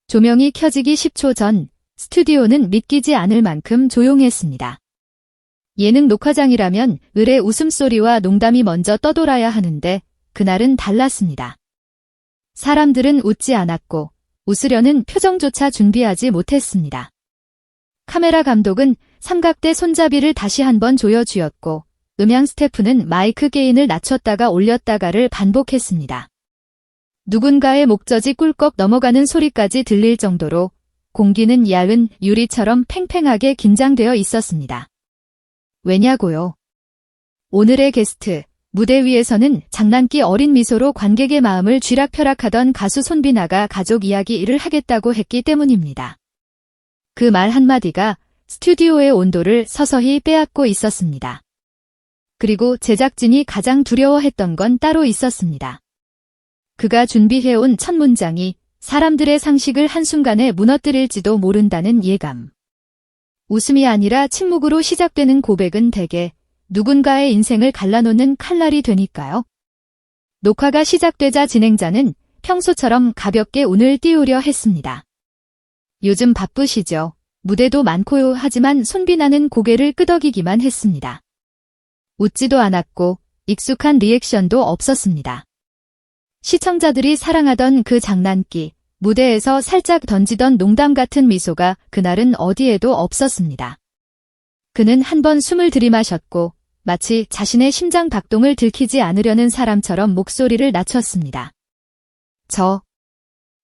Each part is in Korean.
조명이 켜지기 10초 전 스튜디오는 믿기지 않을 만큼 조용했습니다. 예능 녹화장이라면 을의 웃음소리와 농담이 먼저 떠돌아야 하는데 그날은 달랐습니다. 사람들은 웃지 않았고 웃으려는 표정조차 준비하지 못했습니다. 카메라 감독은 삼각대 손잡이를 다시 한번 조여주었고 음향 스태프는 마이크 게인을 낮췄다가 올렸다가를 반복했습니다. 누군가의 목젖이 꿀꺽 넘어가는 소리까지 들릴 정도로 공기는 얇은 유리처럼 팽팽하게 긴장되어 있었습니다. 왜냐고요? 오늘의 게스트, 무대 위에서는 장난기 어린 미소로 관객의 마음을 쥐락펴락하던 가수 손비나가 가족 이야기를 하겠다고 했기 때문입니다. 그 말 한마디가 스튜디오의 온도를 서서히 빼앗고 있었습니다. 그리고 제작진이 가장 두려워했던 건 따로 있었습니다. 그가 준비해온 첫 문장이 사람들의 상식을 한순간에 무너뜨릴지도 모른다는 예감. 웃음이 아니라 침묵으로 시작되는 고백은 대개 누군가의 인생을 갈라놓는 칼날이 되니까요. 녹화가 시작되자 진행자는 평소처럼 가볍게 운을 띄우려 했습니다. 요즘 바쁘시죠? 무대도 많고요. 하지만 손비나는 고개를 끄덕이기만 했습니다. 웃지도 않았고 익숙한 리액션도 없었습니다. 시청자들이 사랑하던 그 장난기, 무대에서 살짝 던지던 농담 같은 미소가 그날은 어디에도 없었습니다. 그는 한 번 숨을 들이마셨고 마치 자신의 심장 박동을 들키지 않으려는 사람처럼 목소리를 낮췄습니다.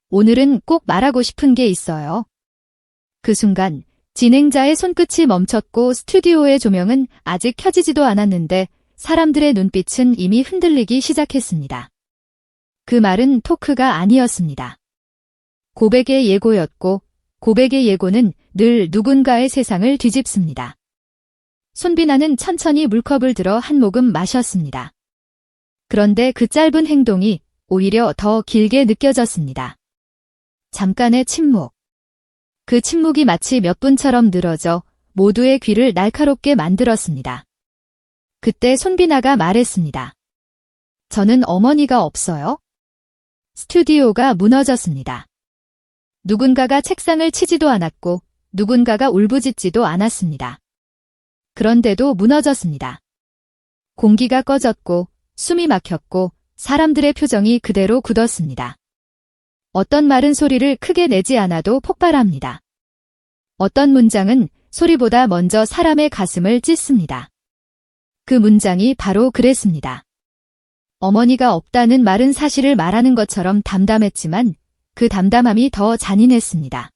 오늘은 꼭 말하고 싶은 게 있어요. 그 순간 진행자의 손끝이 멈췄고 스튜디오의 조명은 아직 켜지지도 않았는데 사람들의 눈빛은 이미 흔들리기 시작했습니다. 그 말은 토크가 아니었습니다. 고백의 예고였고 고백의 예고는 늘 누군가의 세상을 뒤집습니다. 손비나는 천천히 물컵을 들어 한 모금 마셨습니다. 그런데 그 짧은 행동이 오히려 더 길게 느껴졌습니다. 잠깐의 침묵. 그 침묵이 마치 몇 분처럼 늘어져 모두의 귀를 날카롭게 만들었습니다. 그때 손비나가 말했습니다. 저는 어머니가 없어요. 스튜디오가 무너졌습니다. 누군가가 책상을 치지도 않았고 누군가가 울부짖지도 않았습니다. 그런데도 무너졌습니다. 공기가 꺼졌고 숨이 막혔고 사람들의 표정이 그대로 굳었습니다. 어떤 말은 소리를 크게 내지 않아도 폭발합니다. 어떤 문장은 소리보다 먼저 사람의 가슴을 찢습니다. 그 문장이 바로 그랬습니다. 어머니가 없다는 말은 사실을 말하는 것처럼 담담했지만 그 담담함이 더 잔인했습니다.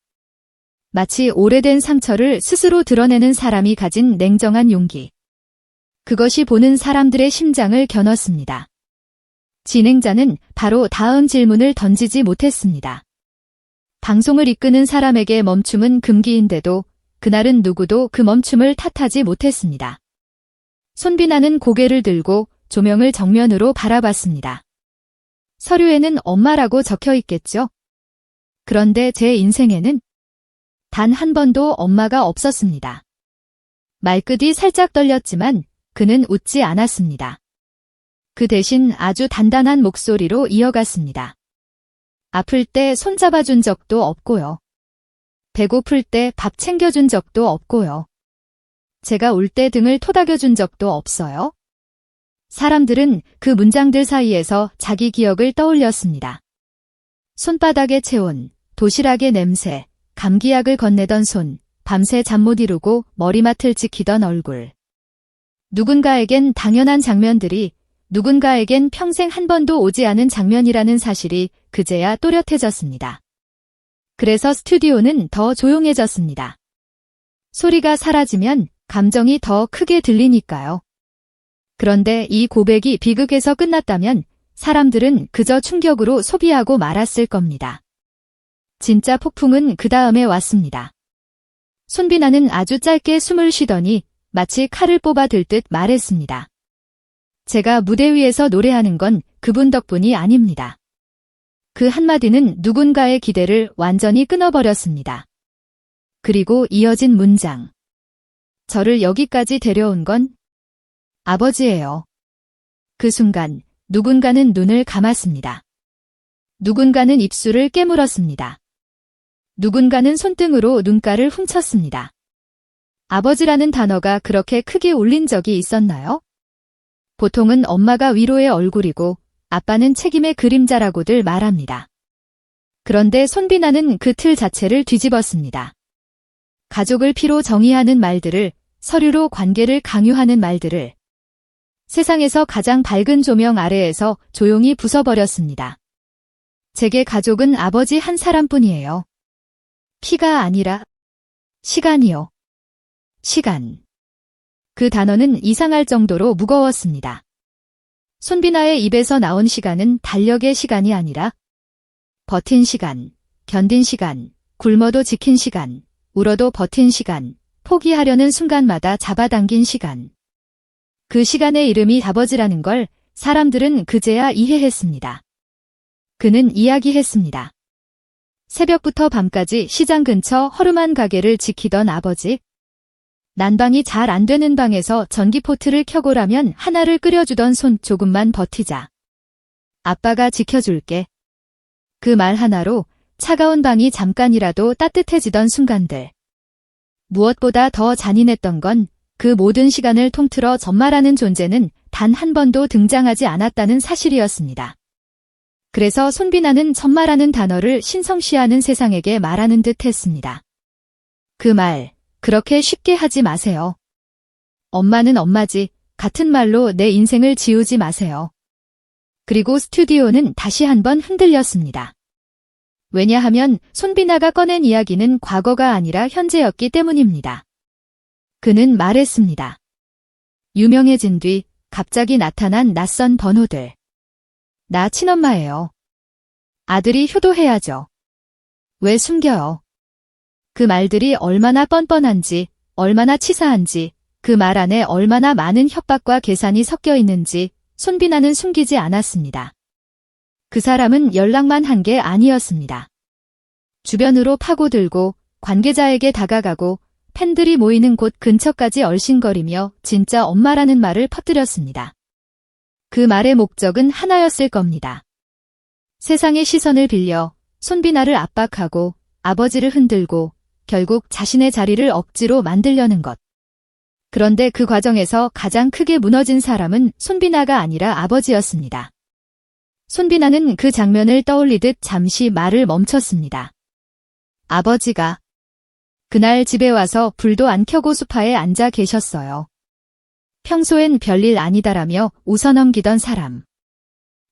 마치 오래된 상처를 스스로 드러내는 사람이 가진 냉정한 용기. 그것이 보는 사람들의 심장을 겨눴습니다. 진행자는 바로 다음 질문을 던지지 못했습니다. 방송을 이끄는 사람에게 멈춤은 금기인데도 그날은 누구도 그 멈춤을 탓하지 못했습니다. 손비나는 고개를 들고 조명을 정면으로 바라봤습니다. 서류에는 엄마라고 적혀 있겠죠? 그런데 제 인생에는 단 한 번도 엄마가 없었습니다. 말끝이 살짝 떨렸지만 그는 웃지 않았습니다. 그 대신 아주 단단한 목소리로 이어갔습니다. 아플 때 손잡아준 적도 없고요. 배고플 때 밥 챙겨준 적도 없고요. 제가 울 때 등을 토닥여준 적도 없어요. 사람들은 그 문장들 사이에서 자기 기억을 떠올렸습니다. 손바닥의 체온, 도시락의 냄새, 감기약을 건네던 손, 밤새 잠 못 이루고 머리맡을 지키던 얼굴. 누군가에겐 당연한 장면들이 누군가에겐 평생 한 번도 오지 않은 장면이라는 사실이 그제야 또렷해졌습니다. 그래서 스튜디오는 더 조용해졌습니다. 소리가 사라지면 감정이 더 크게 들리니까요. 그런데 이 고백이 비극에서 끝났다면 사람들은 그저 충격으로 소비하고 말았을 겁니다. 진짜 폭풍은 그 다음에 왔습니다. 손비나는 아주 짧게 숨을 쉬더니 마치 칼을 뽑아 들 듯 말했습니다. 제가 무대 위에서 노래하는 건 그분 덕분이 아닙니다. 그 한마디는 누군가의 기대를 완전히 끊어버렸습니다. 그리고 이어진 문장. 저를 여기까지 데려온 건 아버지예요. 그 순간 누군가는 눈을 감았습니다. 누군가는 입술을 깨물었습니다. 누군가는 손등으로 눈가를 훔쳤습니다. 아버지라는 단어가 그렇게 크게 울린 적이 있었나요? 보통은 엄마가 위로의 얼굴이고 아빠는 책임의 그림자라고들 말합니다. 그런데 손비나는 그 틀 자체를 뒤집었습니다. 가족을 피로 정의하는 말들을, 서류로 관계를 강요하는 말들을 세상에서 가장 밝은 조명 아래에서 조용히 부숴버렸습니다. 제게 가족은 아버지 한 사람뿐이에요. 피가 아니라 시간이요. 시간. 그 단어는 이상할 정도로 무거웠습니다. 손비나의 입에서 나온 시간은 달력의 시간이 아니라 버틴 시간, 견딘 시간, 굶어도 지킨 시간, 울어도 버틴 시간, 포기하려는 순간마다 잡아당긴 시간. 그 시간의 이름이 아버지라는 걸 사람들은 그제야 이해했습니다. 그는 이야기했습니다. 새벽부터 밤까지 시장 근처 허름한 가게를 지키던 아버지. 난방이 잘 안 되는 방에서 전기포트를 켜고라면 하나를 끓여주던 손 조금만 버티자. 아빠가 지켜줄게. 그 말 하나로 차가운 방이 잠깐이라도 따뜻해지던 순간들. 무엇보다 더 잔인했던 건 그 모든 시간을 통틀어 전마라는 존재는 단 한 번도 등장하지 않았다는 사실이었습니다. 그래서 손비나는 전마라는 단어를 신성시하는 세상에게 말하는 듯 했습니다. 그 말, 그렇게 쉽게 하지 마세요. 엄마는 엄마지, 같은 말로 내 인생을 지우지 마세요. 그리고 스튜디오는 다시 한번 흔들렸습니다. 왜냐하면 손비나가 꺼낸 이야기는 과거가 아니라 현재였기 때문입니다. 그는 말했습니다. 유명해진 뒤 갑자기 나타난 낯선 번호들. 나 친엄마예요. 아들이 효도해야죠. 왜 숨겨요? 그 말들이 얼마나 뻔뻔한지, 얼마나 치사한지, 그 말 안에 얼마나 많은 협박과 계산이 섞여 있는지 손비나는 숨기지 않았습니다. 그 사람은 연락만 한 게 아니었습니다. 주변으로 파고들고 관계자에게 다가가고 팬들이 모이는 곳 근처까지 얼씬거리며 진짜 엄마라는 말을 퍼뜨렸습니다. 그 말의 목적은 하나였을 겁니다. 세상의 시선을 빌려 손비나를 압박하고 아버지를 흔들고 결국 자신의 자리를 억지로 만들려는 것. 그런데 그 과정에서 가장 크게 무너진 사람은 손비나가 아니라 아버지였습니다. 손비나는 그 장면을 떠올리듯 잠시 말을 멈췄습니다. 아버지가 그날 집에 와서 불도 안 켜고 소파에 앉아 계셨어요. 평소엔 별일 아니다라며 웃어넘기던 사람.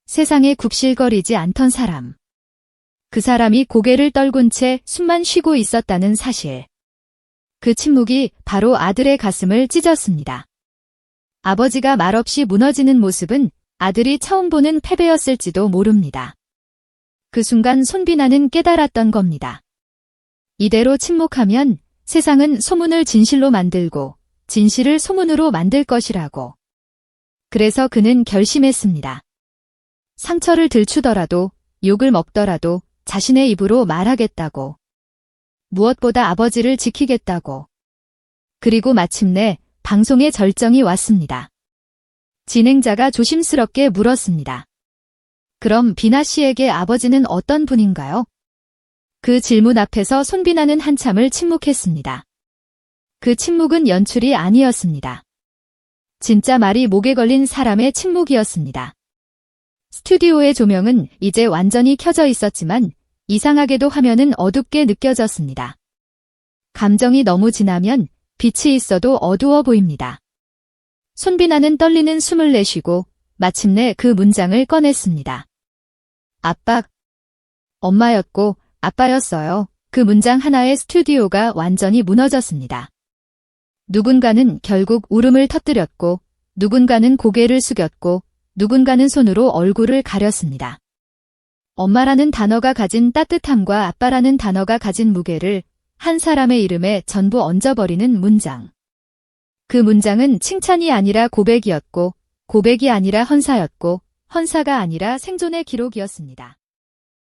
세상에 굽실거리지 않던 사람. 그 사람이 고개를 떨군 채 숨만 쉬고 있었다는 사실. 그 침묵이 바로 아들의 가슴을 찢었습니다. 아버지가 말없이 무너지는 모습은 아들이 처음 보는 패배였을지도 모릅니다. 그 순간 손비나는 깨달았던 겁니다. 이대로 침묵하면 세상은 소문을 진실로 만들고 진실을 소문으로 만들 것이라고. 그래서 그는 결심했습니다. 상처를 들추더라도 욕을 먹더라도 자신의 입으로 말하겠다고. 무엇보다 아버지를 지키겠다고. 그리고 마침내 방송의 절정이 왔습니다. 진행자가 조심스럽게 물었습니다. 그럼 비나 씨에게 아버지는 어떤 분인가요? 그 질문 앞에서 손비나는 한참을 침묵했습니다. 그 침묵은 연출이 아니었습니다. 진짜 말이 목에 걸린 사람의 침묵이었습니다. 스튜디오의 조명은 이제 완전히 켜져 있었지만 이상하게도 화면은 어둡게 느껴졌습니다. 감정이 너무 진하면 빛이 있어도 어두워 보입니다. 손비나는 떨리는 숨을 내쉬고 마침내 그 문장을 꺼냈습니다. 아빠, 엄마였고 아빠였어요. 그 문장 하나에 스튜디오가 완전히 무너졌습니다. 누군가는 결국 울음을 터뜨렸고 누군가는 고개를 숙였고 누군가는 손으로 얼굴을 가렸습니다. 엄마라는 단어가 가진 따뜻함과 아빠라는 단어가 가진 무게를 한 사람의 이름에 전부 얹어버리는 문장. 그 문장은 칭찬이 아니라 고백이었고 고백이 아니라 헌사였고 헌사가 아니라 생존의 기록이었습니다.